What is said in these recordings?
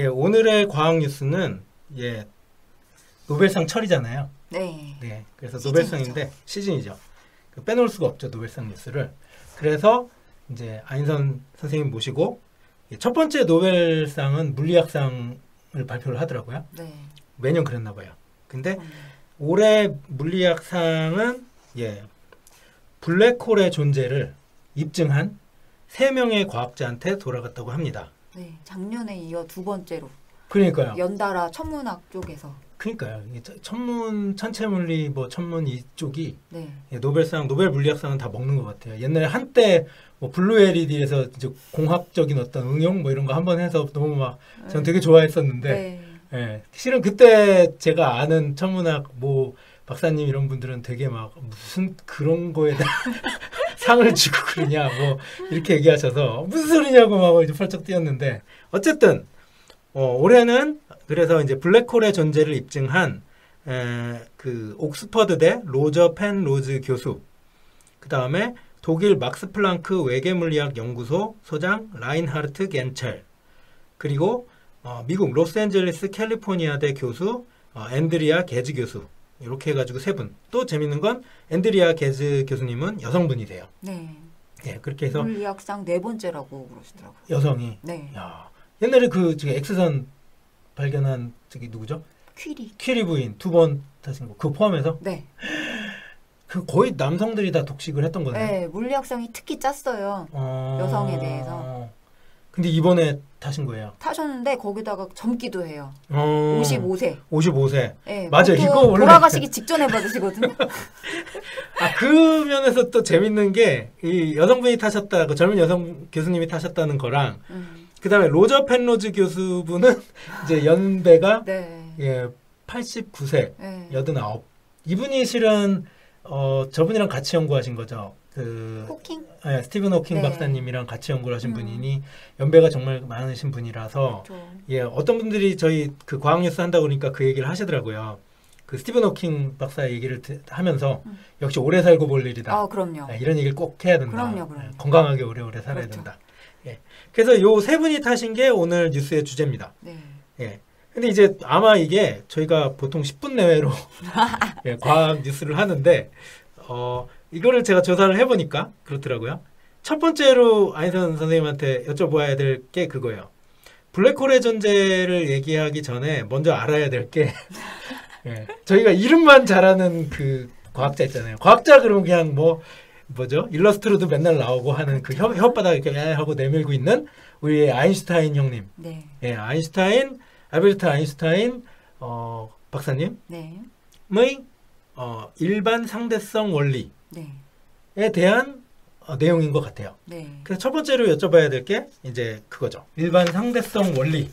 예, 오늘의 과학 뉴스는 예, 노벨상 철이잖아요. 네. 네, 그래서 시즌이죠. 노벨상인데 시즌이죠. 빼놓을 수가 없죠, 노벨상 뉴스를. 그래서 이제 안인선 선생님 모시고 첫 번째 노벨상은 물리학상을 발표를 하더라고요. 네. 매년 그랬나 봐요. 근데 그럼요. 올해 물리학상은 예, 블랙홀의 존재를 입증한 3명의 과학자한테 돌아갔다고 합니다. 네. 작년에 이어 두 번째로 그러니까요. 연달아 천문학 쪽에서. 그러니까요. 천문, 천체물리, 뭐 천문 이쪽이 네. 예, 노벨상, 노벨 물리학상은 다 먹는 것 같아요. 옛날에 한때 뭐 블루 LED에서 이제 공학적인 어떤 응용 뭐 이런 거 한번 해서 너무 막 전 되게 좋아했었는데, 네. 예, 실은 그때 제가 아는 천문학 뭐 박사님 이런 분들은 되게 막 무슨 그런 거에다 상을 주고 그러냐 뭐 이렇게 얘기하셔서 무슨 소리냐고 막 이제 펄쩍 뛰었는데 어쨌든 올해는 그래서 이제 블랙홀의 존재를 입증한 그 옥스퍼드대 로저 펜로즈 교수, 그 다음에 독일 막스 플랑크 외계물리학 연구소 소장 라인하르트 겐첼, 그리고 미국 로스앤젤레스 캘리포니아대 교수 앤드리아 게즈 교수, 이렇게 해가지고 3분. 또 재밌는 건 앤드리아 게즈 교수님은 여성분이세요. 네. 예, 그렇게 해서 물리학상 4번째라고 그러시더라고요. 여성이. 네. 야, 옛날에 그 저기 X선 발견한 저기 누구죠? 퀴리 부인 2번 타신 거 그거 포함해서 네. 그 거의 남성들이 다 독식을 했던 거네요. 네. 물리학상이 특히 짰어요. 여성에 대해서. 근데 이번에 타신 거예요. 타셨는데 거기다가 젊기도 해요. 55세. 55세. 네, 맞아. 이거 원래 돌아가시기 직전에 받으시거든요. 그 면에서 또 재밌는 게 이 여성분이 타셨다, 그 젊은 여성 교수님이 타셨다는 거랑 그다음에 로저 펜로즈 교수분은 이제 연배가 네. 예, 89세, 네. 89. 이분이 실은 저분이랑 같이 연구하신 거죠. 그 호킹? 예, 스티븐 호킹 네. 박사님이랑 같이 연구를 하신 분이니 연배가 정말 많으신 분이라서 그렇죠. 예, 어떤 분들이 저희 그 과학 뉴스 한다고 그러니까 그 얘기를 하시더라고요. 그 스티븐 호킹 박사 얘기를 하면서 역시 오래 살고 볼 일이다. 그럼요. 예, 이런 얘기를 꼭 해야 된다. 그럼요. 예, 건강하게 오래오래 살아야 그렇죠. 된다. 예. 그래서 요 3분이 타신 게 오늘 뉴스의 주제입니다. 네. 예. 근데 이제 아마 이게 저희가 보통 10분 내외로 예, 과학 뉴스를 하는데 이거를 제가 조사를 해보니까 그렇더라고요. 첫 번째로 안인선 선생님한테 여쭤봐야 될 게 그거예요. 블랙홀의 존재를 얘기하기 전에 먼저 알아야 될 게 예, 저희가 이름만 잘하는 그 과학자 있잖아요. 과학자 그러면 그냥 뭐죠? 일러스트로도 맨날 나오고 하는 그 혓바닥 이렇게 하고 내밀고 있는 우리의 아인슈타인 형님. 네. 예, 알베르트 아인슈타인 박사님의 네. 일반 상대성 원리에 네. 대한 내용인 것 같아요. 네. 그래서 첫 번째로 여쭤봐야 될 게 이제 그거죠. 일반 상대성 원리를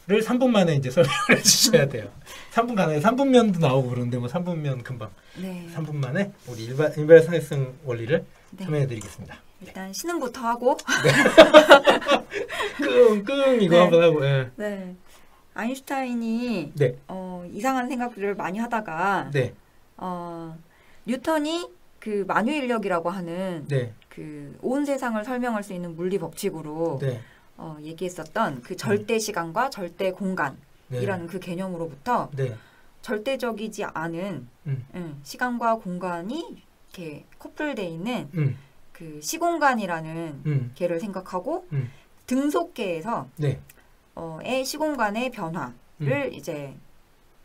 3분 만에 이제 설명을 해주셔야 돼요. 3분 가능해요. 3분면도 나오고 그러는데 뭐 3분면 금방. 네. 3분 만에 우리 일반 상대성 원리를 네. 설명해드리겠습니다. 일단 신음부터 하고. 끙끙 이거 네. 한번 하고. 예. 네. 아인슈타인이 네. 이상한 생각들을 많이 하다가 네. 뉴턴이 그 만유인력이라고 하는 네. 그 온 세상을 설명할 수 있는 물리 법칙으로 네. 얘기했었던 그 절대 시간과 절대 공간이라는 그 개념으로부터 네. 절대적이지 않은 시간과 공간이 이렇게 커플돼 있는 그 시공간이라는 개를 생각하고 등속계에서 네. 의 시공간의 변화를 이제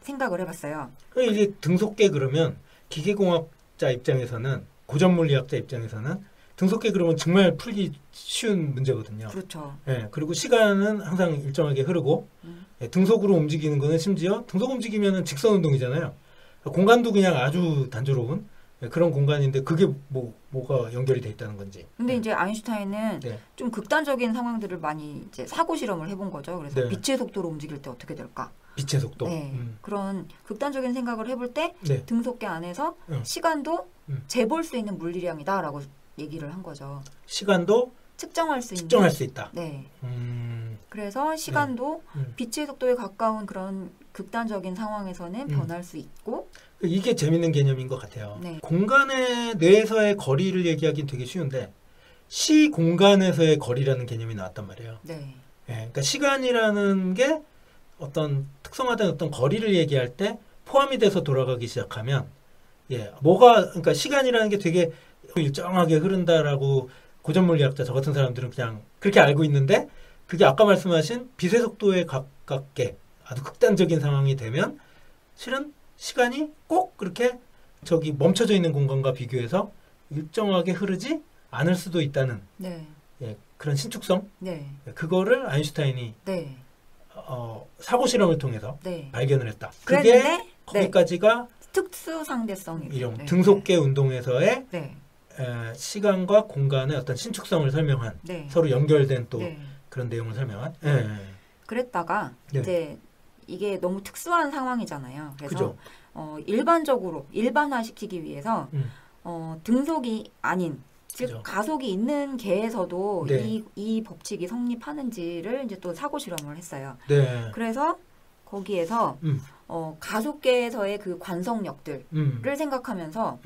생각을 해봤어요. 이게 등속계 그러면 기계공학자 입장에서는 고전물리학자 입장에서는 등속계 그러면 정말 풀기 쉬운 문제거든요. 그렇죠. 예, 그리고 시간은 항상 일정하게 흐르고 예, 등속으로 움직이는 거는 심지어 등속 움직이면은 직선 운동이잖아요. 공간도 그냥 아주 단조로운 그런 공간인데 그게 뭐가 연결이 돼 있다는 건지. 근데 이제 아인슈타인은 네. 좀 극단적인 상황들을 많이 이제 사고 실험을 해본 거죠. 그래서 네. 빛의 속도로 움직일 때 어떻게 될까? 빛의 속도. 네. 그런 극단적인 생각을 해볼 때 네. 등속계 안에서 시간도 재볼 수 있는 물리량이다라고 얘기를 한 거죠. 시간도 측정할 수 있다. 네. 그래서 시간도 빛의 속도에 가까운 그런 극단적인 상황에서는 변할 수 있고. 이게 재밌는 개념인 것 같아요. 네. 공간의 내에서의 거리를 얘기하기는 되게 쉬운데 시 공간에서의 거리라는 개념이 나왔단 말이에요. 네. 예, 그러니까 시간이라는 게 어떤 특성화된 어떤 거리를 얘기할 때 포함이 돼서 돌아가기 시작하면 예, 그러니까 시간이라는 게 되게 일정하게 흐른다라고 고전 물리학자 저 같은 사람들은 그냥 그렇게 알고 있는데 그게 아까 말씀하신 빛의 속도에 가깝게 아주 극단적인 상황이 되면 실은 시간이 꼭 그렇게 저기 멈춰져 있는 공간과 비교해서 일정하게 흐르지 않을 수도 있다는 네. 예, 그런 신축성 네. 그거를 아인슈타인이 네. 사고 실험을 통해서 네. 발견을 했다. 그랬는데, 그게 거기까지가 특수 상대성이죠. 이런 네. 등속계 운동에서의 네. 시간과 공간의 어떤 신축성을 설명한 네. 서로 연결된 또 네. 그런 내용을 설명한. 그랬다가 네. 이제 이게 너무 특수한 상황이잖아요. 그래서 그죠. 일반적으로 일반화시키기 위해서 등속이 아닌 즉 그죠. 가속이 있는 계에서도 네. 이 법칙이 성립하는지를 이제 또 사고 실험을 했어요. 네. 그래서 거기에서 가속계에서의 그 관성력들을 생각하면서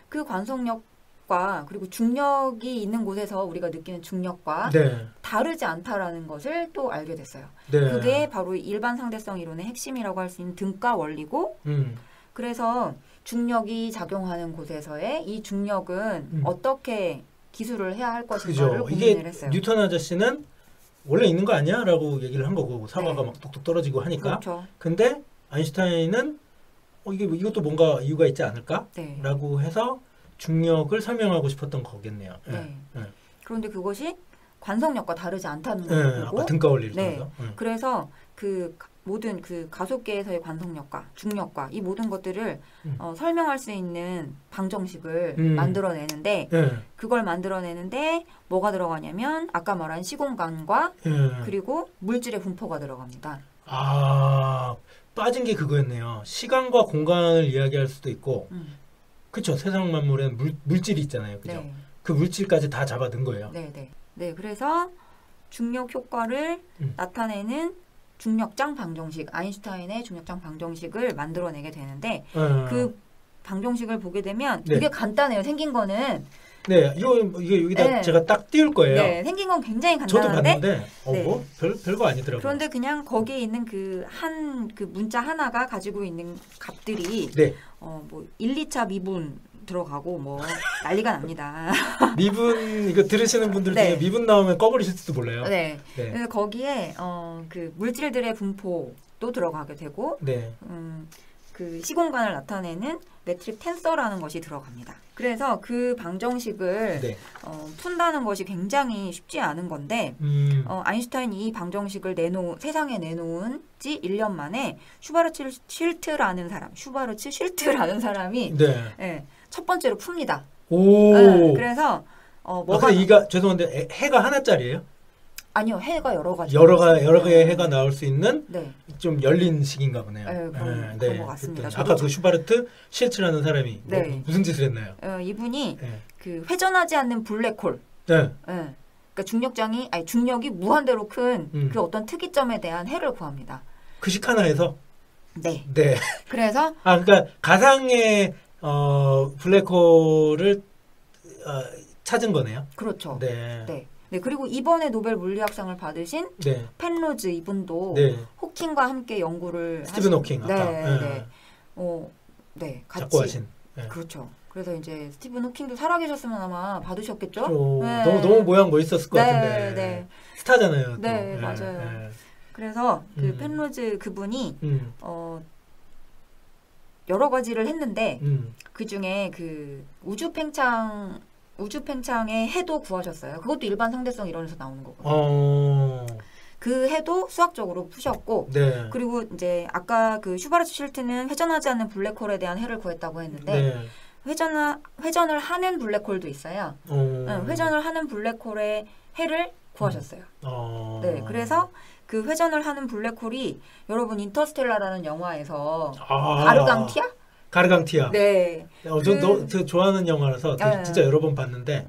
그 관성력과 그리고 중력이 있는 곳에서 우리가 느끼는 중력과 네. 다르지 않다라는 것을 또 알게 됐어요. 네. 그게 바로 일반 상대성 이론의 핵심이라고 할 수 있는 등가 원리고 그래서 중력이 작용하는 곳에서의 이 중력은 어떻게 기술을 해야 할 것인가를 고민을 했어요. 뉴턴 아저씨는 원래 있는 거 아니야? 라고 얘기를 한 거고 사과가 네. 막 뚝뚝 떨어지고 하니까 그렇죠. 근데 아인슈타인은 이것도 뭔가 이유가 있지 않을까? 네. 라고 해서 중력을 설명하고 싶었던 거겠네요. 네. 네. 그런데 그것이 관성력과 다르지 않다는 네. 거고 아까 등가 원리를 네. 통해서. 그래서 그 모든 그 가속계에서의 관성력과 중력과 이 모든 것들을 설명할 수 있는 방정식을 만들어내는데 그걸 만들어내는데 뭐가 들어가냐면 아까 말한 시공간과 그리고 물질의 분포가 들어갑니다. 아, 빠진 게 그거였네요. 시간과 공간을 이야기할 수도 있고 그렇죠. 세상 만물에는 물질이 있잖아요. 그죠? 네. 그 물질까지 다 잡아든 거예요. 네, 그래서 중력 효과를 나타내는 중력장 방정식, 아인슈타인의 중력장 방정식을 만들어내게 되는데 그 방정식을 보게 되면 되게 간단해요. 생긴 거는 네, 이게 여기다 제가 딱 띄울 거예요. 네, 생긴 건 굉장히 저도 간단한데 봤는데 뭐 별거 아니더라고요. 그런데 그냥 거기에 있는 그 문자 하나가 가지고 있는 값들이 뭐 1, 2차 미분 들어가고 뭐 난리가 납니다. 미분 이거 들으시는 분들 중에 미분 나오면 꺼버리실지도 몰라요. 네. 그래서 거기에 그 물질들의 분포도 들어가게 되고 그 시공간을 나타내는 매트릭 텐서라는 것이 들어갑니다. 그래서 그 방정식을 푼다는 것이 굉장히 쉽지 않은 건데 아인슈타인이 이 방정식을 세상에 내놓은 지 1년 만에 슈바르츠 쉴트라는 사람이 첫 번째로 풉니다. 그래서 이가 죄송한데 해가 하나짜리예요? 아니요, 해가 여러 가지. 여러 개의 해가 나올 수 있는 좀 열린 식인가 보네요. 그런 것 같습니다. 아까 그 슈바르트 실츠라는 사람이 무슨 짓을 했나요? 이분이 그 회전하지 않는 블랙홀. 그러니까 중력이 무한대로 큰 그 어떤 특이점에 대한 해를 구합니다. 그 식 하나에서? 네. 그래서 그러니까 가상의 블랙홀을 찾은 거네요. 그렇죠. 네. 그리고 이번에 노벨 물리학상을 받으신 펜로즈 이분도 호킹과 함께 연구를 스티븐 호킹 같이 작고하신. 그렇죠. 그래서 이제 스티븐 호킹도 살아계셨으면 아마 받으셨겠죠. 너무 모양 멋있었을 것 같은데. 스타잖아요. 네, 맞아요. 그래서 그 펜로즈 그분이 여러 가지를 했는데 그 중에 그 우주팽창의 해도 구하셨어요. 그것도 일반 상대성 이론에서 나오는 거거든요. 그 해도 수학적으로 푸셨고 그리고 이제 아까 그 슈바르츠 쉴트는 회전하지 않는 블랙홀에 대한 해를 구했다고 했는데 회전을 하는 블랙홀도 있어요. 회전을 하는 블랙홀의 해를 구하셨어요. 그래서 그 회전을 하는 블랙홀이 여러분 인터스텔라라는 영화에서 가르강티아. 네. 저 좋아하는 영화라서 진짜 여러 번 봤는데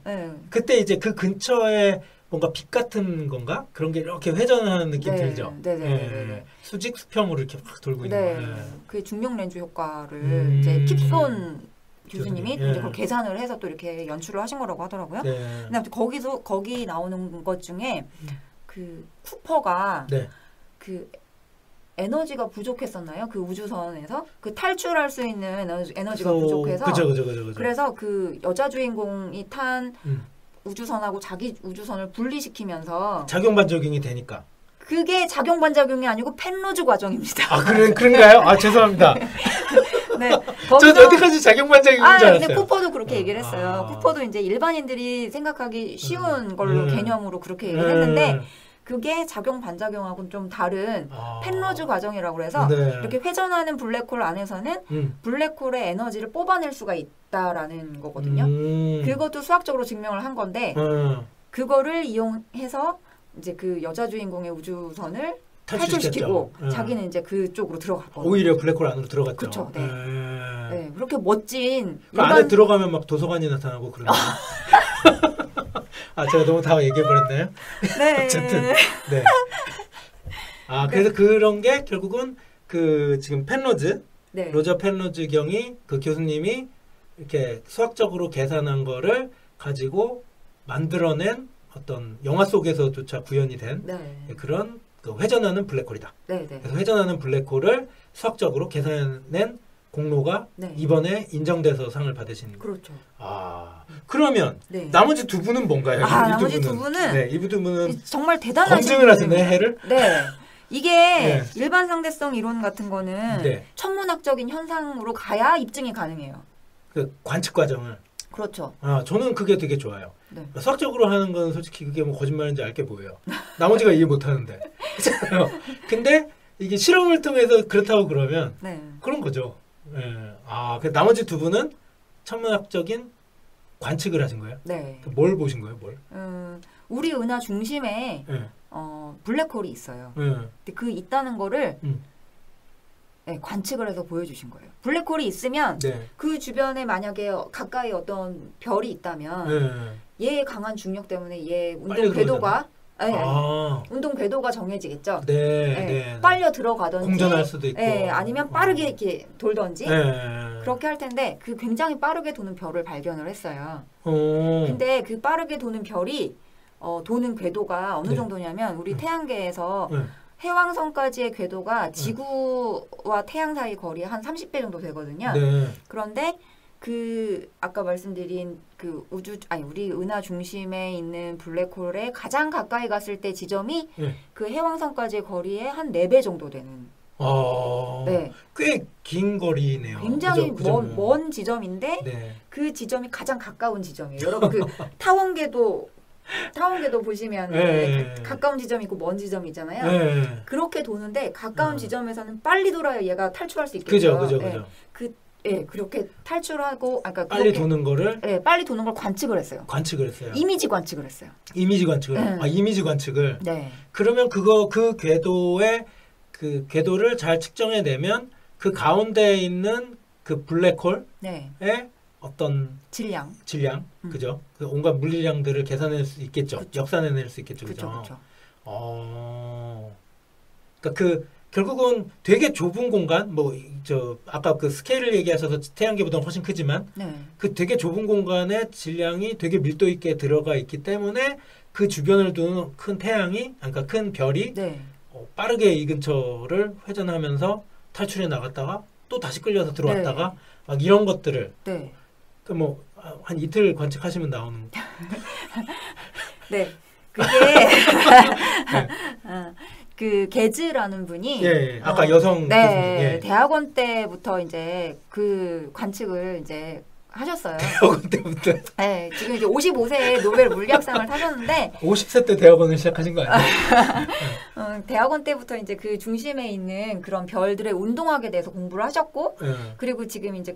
그때 이제 그 근처에 뭔가 빛 같은 건가? 그런 게 이렇게 회전하는 느낌 들죠? 수직 수평으로 이렇게 확 돌고 있는 거예요. 그 중력 렌즈 효과를 이제 킵손 교수님이 이제 그걸 계산을 해서 또 이렇게 연출을 하신 거라고 하더라고요. 근데 거기 나오는 것 중에 그 쿠퍼가 네. 그 에너지가 부족했었나요? 그 우주선에서 그 탈출할 수 있는 에너지가 부족해서 그죠. 그래서 그 여자 주인공이 탄 우주선하고 자기 우주선을 분리시키면서 작용 반작용이 되니까. 그게 작용 반작용이 아니고 펜로즈 과정입니다. 아 그런가요? 아 죄송합니다. 네, 저 여태까지 작용 반작용인 줄 알았어요. 근데 쿠퍼도 그렇게 얘기를 했어요. 쿠퍼도 이제 일반인들이 생각하기 쉬운 걸로 개념으로 그렇게 얘기를 했는데 그게 작용 반작용하고는 좀 다른 펜로즈 과정이라고 해서 이렇게 회전하는 블랙홀 안에서는 블랙홀의 에너지를 뽑아낼 수가 있다라는 거거든요. 그것도 수학적으로 증명을 한 건데 그거를 이용해서 이제 그 여자 주인공의 우주선을 탈출시키고 자기는 이제 그쪽으로 들어갔고 오히려 블랙홀 안으로 들어갔죠. 그렇죠. 네. 네, 그렇게 멋진 그 안에 들어가면 막 도서관이 나타나고 그러는. 아 제가 너무 다 얘기해버렸나요? 네. 어쨌든 네. 아 그래서 그런 게 결국은 그 지금 펜로즈 네. 로저 펜로즈 경이 그 교수님이 이렇게 수학적으로 계산한 거를 가지고 만들어낸 어떤 영화 속에서조차 구현이 된 그런 그 회전하는 블랙홀이다. 그래서 회전하는 블랙홀을 수학적으로 계산해낸 공로가 이번에 인정돼서 상을 받으신. 그렇죠. 아 그러면 나머지 두 분은 뭔가요? 나머지 두 분은 이 두 분은 정말 대단하신 검증을 하시네 해를. 네. 이게 일반 상대성 이론 같은 거는 천문학적인 현상으로 가야 입증이 가능해요. 그 관측 과정을. 그렇죠. 아 저는 그게 되게 좋아요. 수학적으로 하는 건 솔직히 그게 뭐 거짓말인지 알게 보여요. 나머지가 이해 못 하는데. 그렇잖아요. 근데 이게 실험을 통해서 그렇다고 그러면 그런 거죠. 아, 그 나머지 두 분은 천문학적인 관측을 하신 거예요? 네. 뭘 보신 거예요? 뭘? 우리 은하 중심에 블랙홀이 있어요. 근데 그 있다는 거를 관측을 해서 보여주신 거예요. 블랙홀이 있으면 그 주변에 만약에 가까이 어떤 별이 있다면 얘의 강한 중력 때문에 얘 운동 궤도가 운동 궤도가 정해지겠죠. 빨려 들어가든지 공전할 수도 있고 아니면 빠르게 이렇게 돌든지 그렇게 할 텐데 그 굉장히 빠르게 도는 별을 발견을 했어요. 근데 그 빠르게 도는 별이 도는 궤도가 어느 정도냐면 우리 태양계에서 해왕성까지의 궤도가 지구와 태양 사이 거리 한 30배 정도 되거든요. 그런데 그 아까 말씀드린 그 우리 은하 중심에 있는 블랙홀에 가장 가까이 갔을 때 지점이 그 해왕성까지의 거리의 한 4배 정도 되는. 꽤 긴 거리네요. 굉장히 먼 지점인데 그 지점이 가장 가까운 지점이에요. 여러분 그 타원계도 보시면 가까운 지점이 있고 먼 지점이 있잖아요. 그렇게 도는데 가까운 지점에서는 빨리 돌아야 얘가 탈출할 수 있겠죠. 그죠. 그렇게 탈출하고 빨리 도는 거를 빨리 도는 걸 관측을 했어요. 이미지 관측을 했어요. 이미지 관측을. 그러면 그 궤도의 그 궤도를 잘 측정해내면 그 가운데에 있는 그 블랙홀의 어떤 질량, 그죠? 그 온갖 물리량들을 계산해낼 수 있겠죠. 역산해낼 수 있겠죠, 그죠? 그러니까 결국은 되게 좁은 공간, 아까 그 스케일을 얘기하셔서 태양계보다 훨씬 크지만, 그 되게 좁은 공간에 질량이 되게 밀도 있게 들어가 있기 때문에 그 주변을 두는 큰 태양이, 그러니까 큰 별이 빠르게 이 근처를 회전하면서 탈출해 나갔다가 또 다시 끌려서 들어왔다가 막 이런 것들을 한 이틀 관측하시면 나오는. 그게 그 게즈라는 분이 아까 여성 대학원 때부터 이제 그 관측을 이제 하셨어요. 대학원 때부터. 지금 이제 55세에 노벨 물리학상을 타셨는데 50세 때 대학원을 시작하신 거 아니에요? 대학원 때부터 이제 그 중심에 있는 그런 별들의 운동학에 대해서 공부를 하셨고 그리고 지금 이제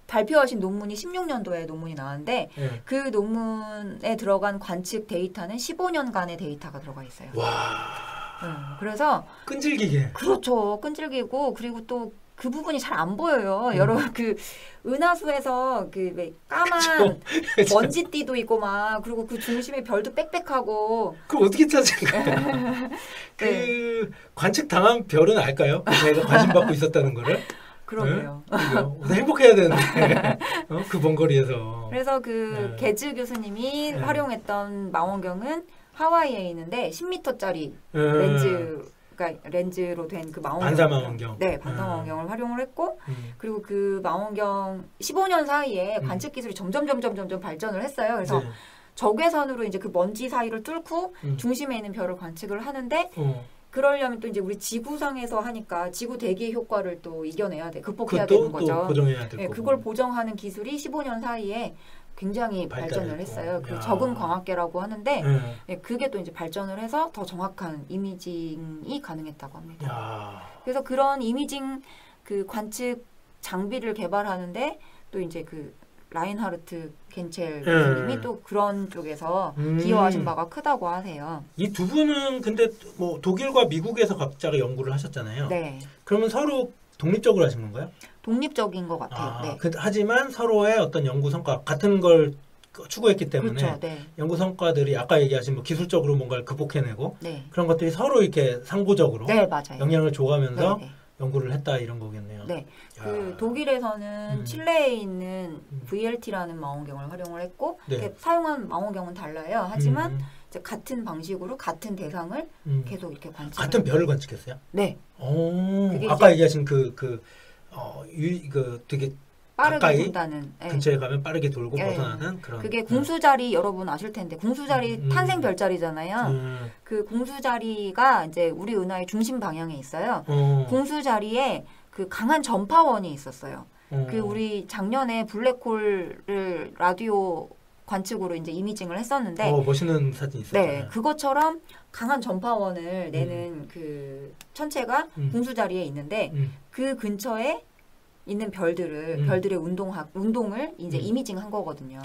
발표하신 논문이 16년도에 논문이 나왔는데 그 논문에 들어간 관측 데이터는 15년간의 데이터가 들어가 있어요. 그래서 끈질기게. 그렇죠. 끈질기고 그리고 또 그 부분이 잘 안 보여요. 여러분 그 은하수에서 그 까만 먼지띠도 있고 막 그리고 그 중심에 별도 빽빽하고. 그럼 어떻게 찾은 거예요? 그 관측 당한 별은 알까요? 내가 관심 받고 있었다는 거를. 그러게요. 행복해야 되는데 그 먼 거리에서. 그래서 그 게즈 교수님이 활용했던 망원경은 하와이에 있는데 10m짜리 렌즈로 된 그 망원경. 반사망원경. 네, 반사망원경을 활용을 했고, 그리고 그 망원경 15년 사이에 관측 기술이 점점 발전을 했어요. 그래서 네. 적외선으로 이제 그 먼지 사이를 뚫고 중심에 있는 별을 관측을 하는데, 그러려면 또 이제 우리 지구상에서 하니까 지구 대기의 효과를 또 이겨내야 돼, 극복해야 되는 거죠. 또 보정해야 될 네, 그걸 보정하는 기술이 15년 사이에 굉장히 발전을 했어요. 그 적응 광학계라고 하는데 네, 그게 또 이제 발전을 해서 더 정확한 이미징이 가능했다고 합니다. 그래서 그런 이미징 그 관측 장비를 개발하는데 또 이제 그 라인하르트 겐첼 교수님이 또 그런 쪽에서 기여하신 바가 크다고 하세요. 이 두 분은 근데 뭐 독일과 미국에서 각자가 연구를 하셨잖아요. 네. 그러면 서로 독립적으로 하신 건가요? 독립적인 것 같아요. 네. 하지만 서로의 어떤 연구 성과 같은 걸 추구했기 때문에 그렇죠, 네. 연구 성과들이 아까 얘기하신 뭐 기술적으로 뭔가를 극복해내고 네. 그런 것들이 서로 이렇게 상호적으로 네, 맞아요. 영향을 줘가면서 네, 네. 연구를 했다 이런 거겠네요. 네, 그 독일에서는 칠레에 있는 VLT라는 망원경을 활용을 했고 네. 사용한 망원경은 달라요. 하지만 이제 같은 방식으로 같은 대상을 계속 이렇게 관측. 같은 별을 관측했어요? 네. 아까 얘기하신 되게 빠르게 돈다는 근처에 가면 빠르게 돌고 벗어나는 그런. 그게 궁수자리 여러분 아실 텐데 궁수자리 탄생 별자리잖아요. 그 궁수자리가 이제 우리 은하의 중심 방향에 있어요. 궁수자리에 그 강한 전파원이 있었어요. 그 우리 작년에 블랙홀을 라디오 관측으로 이제 이미징을 했었는데 멋있는 사진 있었잖아요. 네, 그것처럼 강한 전파원을 내는 그 천체가 궁수자리에 있는데 그 근처에 있는 별들의 운동을 이제 이미징한 거거든요.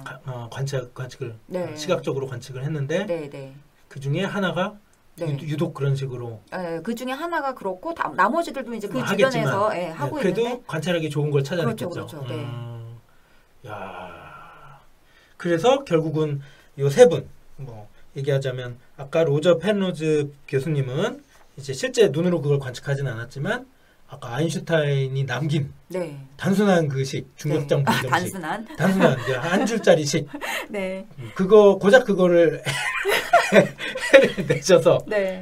관측을 네. 시각적으로 관측을 했는데 네. 그 중에 하나가 네. 유독 그런 식으로. 그 중에 하나가 그렇고 나머지들도 이제 그 주변에서 하고 그래도 있는데 관찰하기 좋은 걸 찾아냈겠죠. 그렇죠. 네. 그래서 결국은 요 세 분 뭐 얘기하자면 아까 로저 펜로즈 교수님은 이제 실제 눈으로 그걸 관측하지는 않았지만 아까 아인슈타인이 남긴 단순한 그 식, 중력장 분정식. 단순한 한 줄짜리 식. 네. 고작 그거를 해를 내셔서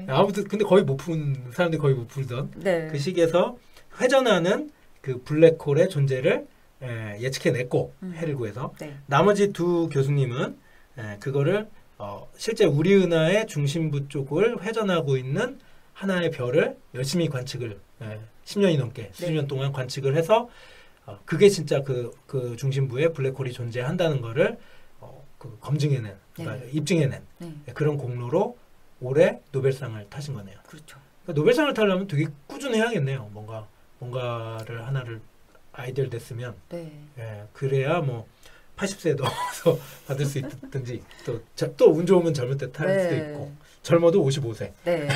아무튼 근데 거의 못 푼 사람들이 거의 못 풀던 그 식에서 회전하는 그 블랙홀의 존재를 예측해냈고 해를 구해서 나머지 두 교수님은 그거를 실제 우리 은하의 중심부 쪽을 회전하고 있는 하나의 별을 열심히 관측을 10년이 넘게 수십 년 동안 관측을 해서 그게 진짜 그 중심부에 블랙홀이 존재한다는 거를 검증해낸 그러니까 입증해낸 그런 공로로 올해 노벨상을 타신 거네요. 그렇죠. 그러니까 노벨상을 타려면 되게 꾸준해야겠네요. 뭔가를 하나를 아이디어를 냈으면 그래야 뭐 80세 넘어서 받을 수 있든지 또 운 좋으면 젊을 때 탈 수도 있고 젊어도 55세. 네.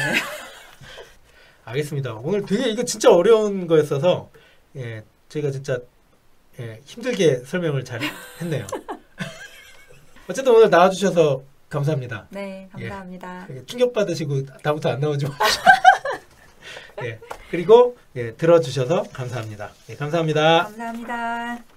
알겠습니다. 오늘 되게 이거 진짜 어려운 거였어서 저희가 진짜 힘들게 설명을 잘 했네요. 어쨌든 오늘 나와주셔서 감사합니다. 네, 감사합니다. 충격받으시고 다음부터 안 나오지 마시고. 그리고 들어주셔서 감사합니다. 감사합니다. 감사합니다.